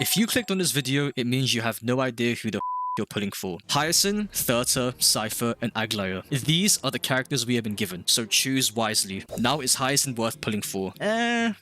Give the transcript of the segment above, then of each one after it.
If you clicked on this video, it means you have no idea who the you're pulling for. Hyacine, Herta, Cipher, and Aglaea. These are the characters we have been given, so choose wisely. Now, is Hyacine worth pulling for?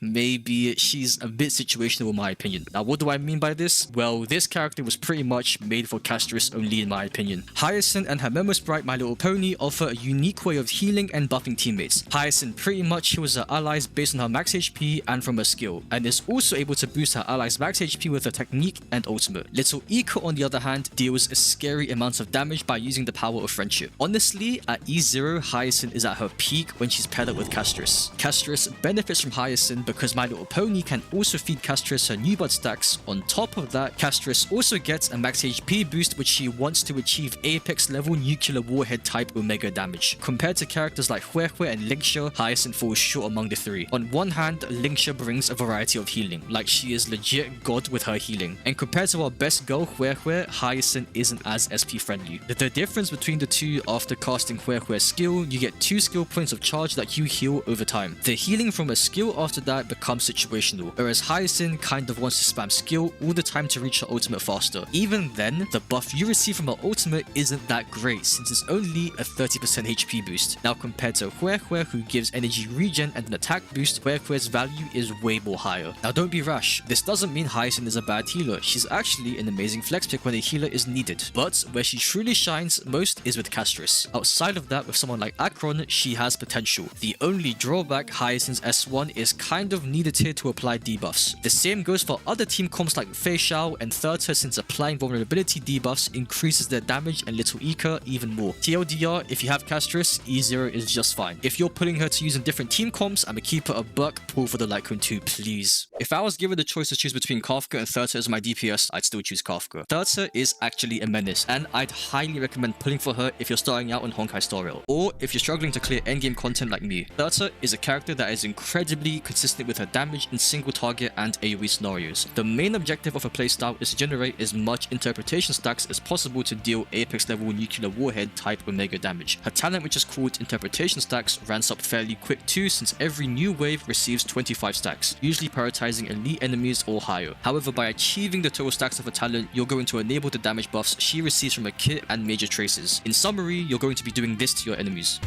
Maybe. She's a bit situational in my opinion. Now, what do I mean by this? Well, this character was pretty much made for casters only in my opinion. Hyacine and her Memo Sprite My Little Pony offer a unique way of healing and buffing teammates. Hyacine pretty much heals her allies based on her max HP and from her skill, and is also able to boost her allies' max HP with her technique and ultimate. Little Eco, on the other hand, deals a scary amount of damage by using the power of friendship. Honestly, at E0, Hyacine is at her peak when she's paired up with Castris. Castris benefits from Hyacine because My Little Pony can also feed Castris her new bud stacks. On top of that, Castris also gets a max HP boost which she wants to achieve apex level nuclear warhead type omega damage. Compared to characters like Hyacine and Linksha, Hyacine falls short among the three. On one hand, Linksha brings a variety of healing, like she is legit god with her healing. And compared to our best girl Hyacine, Hyacine isn't as SP friendly. The difference between the two, after casting Hyacine's skill, you get 2 skill points of charge that you heal over time. The healing from a skill after that becomes situational, whereas Hyacine kind of wants to spam skill all the time to reach her ultimate faster. Even then, the buff you receive from her ultimate isn't that great since it's only a 30% HP boost. Now compared to Hyacine, who gives energy regen and an attack boost, Hyacine's value is way more higher. Now don't be rash, this doesn't mean Hyacine is a bad healer. She's actually an amazing flex pick when a healer is needed. But where she truly shines most is with Castris. Outside of that, with someone like Akron, she has potential. The only drawback, Hyacine's S1 is kind of needed here to apply debuffs. The same goes for other team comps like Fei Xiao and Herta, since applying vulnerability debuffs increases their damage and Little Ika even more. TLDR, if you have Castris, E0 is just fine. If you're pulling her to use in different team comps, I'ma keep her a buck, pull for the Litecoin 2 please. If I was given the choice to choose between Kafka and Herta as my DPS, I'd still choose Kafka. Herta is actually a menace, and I'd highly recommend pulling for her if you're starting out on Honkai Star Rail, or if you're struggling to clear endgame content like me. Herta is a character that is incredibly consistent with her damage in single target and AoE scenarios. The main objective of her playstyle is to generate as much interpretation stacks as possible to deal apex level nuclear warhead type omega damage. Her talent, which is called interpretation stacks, ramps up fairly quick too, since every new wave receives 25 stacks, usually prioritizing elite enemies or higher. However, by achieving the total stacks of her talent, you're going to enable the damage buffs she receives from her kit and major traces. In summary, you're going to be doing this to your enemies.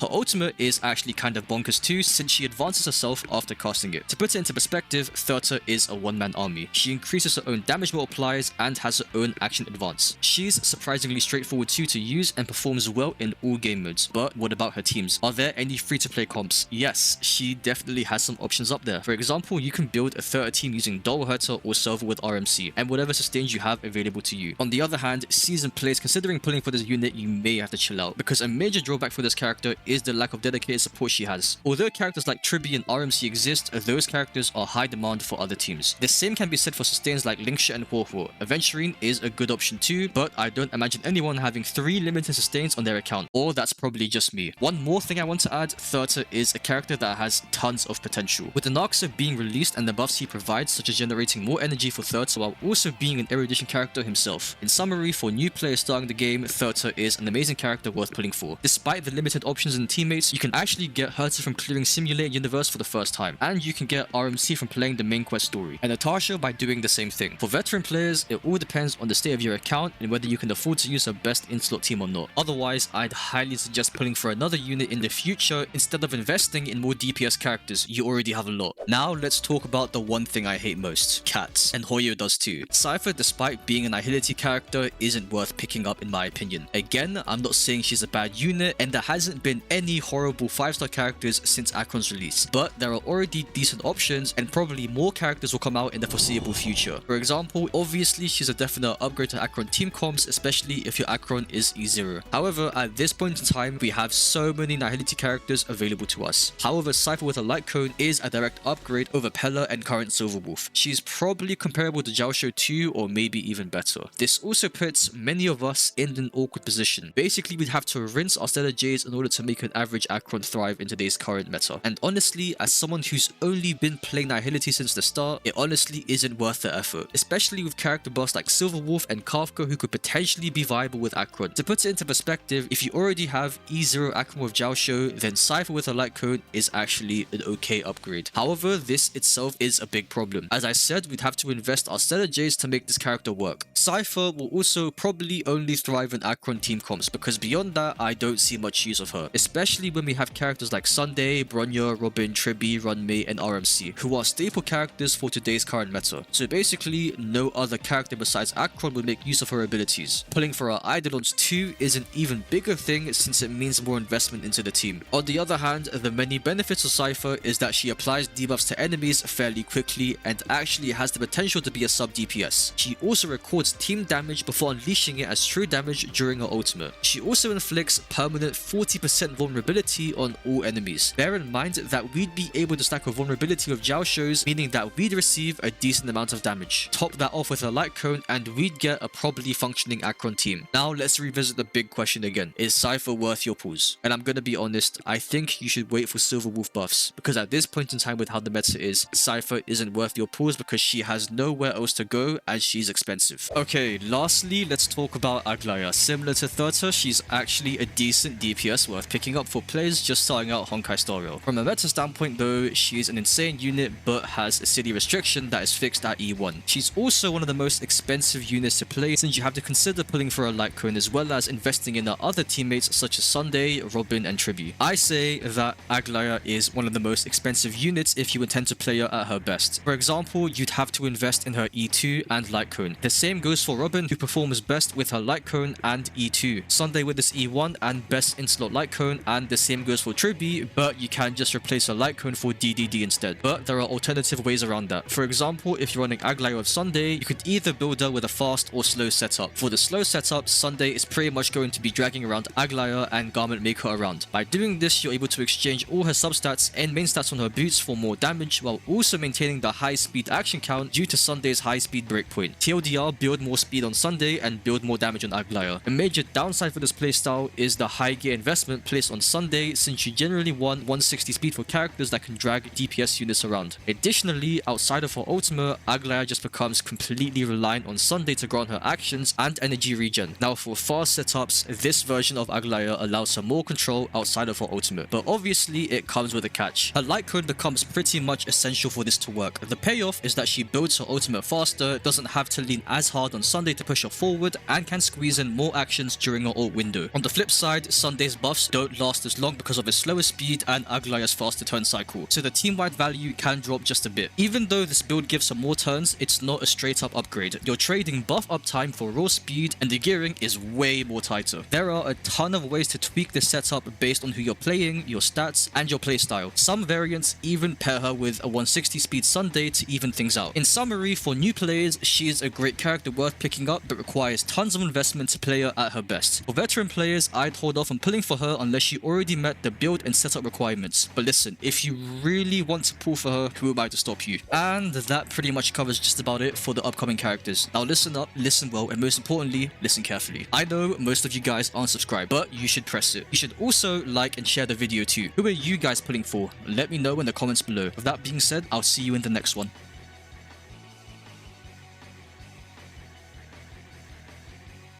Her ultimate is actually kind of bonkers too, since she advances herself after casting it. To put it into perspective, Herta is a one-man army. She increases her own damage multipliers and has her own action advance. She's surprisingly straightforward too to use and performs well in all game modes. But what about her teams? Are there any free-to-play comps? Yes, she definitely has some options up there. For example, you can build a Herta team using Doll Herta or Server with RMC, and whatever sustains you have available to you. On the other hand, seasoned players considering pulling for this unit, you may have to chill out, because a major drawback for this character is the lack of dedicated support she has. Although characters like Tribi and RMC exist, those characters are high demand for other teams. The same can be said for sustains like Linksha and Hyacine. Aventurine is a good option too, but I don't imagine anyone having 3 limited sustains on their account, or that's probably just me. One more thing I want to add, Herta is a character that has tons of potential. With the Narcsa being released and the buffs he provides, such as generating more energy for Herta while also being an erudition character himself. In summary, for new players starting the game, Herta is an amazing character worth pulling for. Despite the limited options in teammates, you can actually get Herta from clearing Simulated Universe for the first time, and you can get RMC from playing the main quest story, and Natasha by doing the same thing. For veteran players, it all depends on the state of your account and whether you can afford to use her best in-slot team or not. Otherwise, I'd highly suggest pulling for another unit in the future instead of investing in more DPS characters. You already have a lot. Now let's talk about the one thing I hate most, cats, and Hoyo does too. Cipher, despite being an agility character, isn't worth picking up in my opinion. Again, I'm not saying she's a bad unit, and there hasn't been any horrible 5-star characters since Akron's release, but there are already decent options, and probably more characters will come out in the foreseeable future. For example, obviously she's a definite upgrade to Akron team comps, especially if your Akron is E0. However, at this point in time, we have so many Nihility characters available to us. However, Cipher with a light cone is a direct upgrade over Pella and current Silverwolf. She's probably comparable to Jiaosho 2 or maybe even better. This also puts many of us in an awkward position. Basically, we'd have to rinse our Stellar Jades in order to make make an average Akron thrive in today's current meta. And honestly, as someone who's only been playing Nihility since the start, it honestly isn't worth the effort, especially with character buffs like Silverwolf and Kafka who could potentially be viable with Akron. To put it into perspective, if you already have E0 Akron with Jiaosho, then Cipher with a light cone is actually an okay upgrade. However, this itself is a big problem. As I said, we'd have to invest our Stellar J's to make this character work. Cipher will also probably only thrive in Akron team comps, because beyond that, I don't see much use of her, especially when we have characters like Sunday, Bronya, Robin, Tribi, Runmei, and RMC, who are staple characters for today's current meta. So basically, no other character besides Akron would make use of her abilities. Pulling for her Eidolons too is an even bigger thing since it means more investment into the team. On the other hand, the many benefits of Cipher is that she applies debuffs to enemies fairly quickly and actually has the potential to be a sub DPS. She also records team damage before unleashing it as true damage during her ultimate. She also inflicts permanent 40% vulnerability on all enemies. Bear in mind that we'd be able to stack a vulnerability with Jiaosho's, meaning that we'd receive a decent amount of damage. Top that off with a light cone and we'd get a properly functioning Akron team. Now let's revisit the big question again. Is Cipher worth your pulls? And I'm gonna be honest, I think you should wait for Silverwolf buffs, because at this point in time with how the meta is, Cipher isn't worth your pulls because she has nowhere else to go and she's expensive. Okay, lastly, let's talk about Aglaea. Similar to Herta, she's actually a decent DPS worth picking up for players just starting out Honkai Star Rail. From a meta standpoint though, she is an insane unit but has a city restriction that is fixed at E1. She's also one of the most expensive units to play since you have to consider pulling for a light cone as well as investing in her other teammates such as Sunday, Robin, and Tribi. I say that Aglaea is one of the most expensive units if you intend to play her at her best. For example, you'd have to invest in her E2 and light cone. The same goes for Robin, who performs best with her light cone and E2. Sunday with this E1 and best in slot light cone, and the same goes for Tribi, but you can just replace her light cone for DDD instead. But there are alternative ways around that. For example, if you're running Aglaea with Sunday, you could either build her with a fast or slow setup. For the slow setup, Sunday is pretty much going to be dragging around Aglaea and Garment Maker around. By doing this, you're able to exchange all her substats and main stats on her boots for more damage while also maintaining the high speed action count due to Sunday's high speed breakpoint. TLDR, build more speed on Sunday and build more damage on Aglaea. A major downside for this playstyle is the high gear investment placed on Sunday, since you generally want 160 speed for characters that can drag DPS units around. Additionally, outside of her ultimate, Aglaea just becomes completely reliant on Sunday to grant her actions and energy regen. Now for fast setups, this version of Aglaea allows her more control outside of her ultimate, but obviously it comes with a catch. Her light code becomes pretty much essential for this to work. The payoff is that she builds her ultimate faster, doesn't have to lean as hard on Sunday to push her forward, and can squeeze in more actions during her ult window. On the flip side, Sunday's buffs don't last as long because of its slower speed and Aglaea's faster turn cycle, so the team-wide value can drop just a bit. Even though this build gives her more turns, it's not a straight up upgrade. You're trading buff uptime for raw speed, and the gearing is way more tighter. There are a ton of ways to tweak this setup based on who you're playing, your stats, and your playstyle. Some variants even pair her with a 160 speed Sunday to even things out. In summary, for new players, she is a great character worth picking up but requires tons of investment to play her at her best. For veteran players, I'd hold off on pulling for her unless she already met the build and setup requirements. But listen, if you really want to pull for her, who am I to stop you? And that pretty much covers just about it for the upcoming characters. Now listen up, listen well, and most importantly, listen carefully. I know most of you guys aren't subscribed, but you should press it. You should also like and share the video too. Who are you guys pulling for? Let me know in the comments below. With that being said, I'll see you in the next one.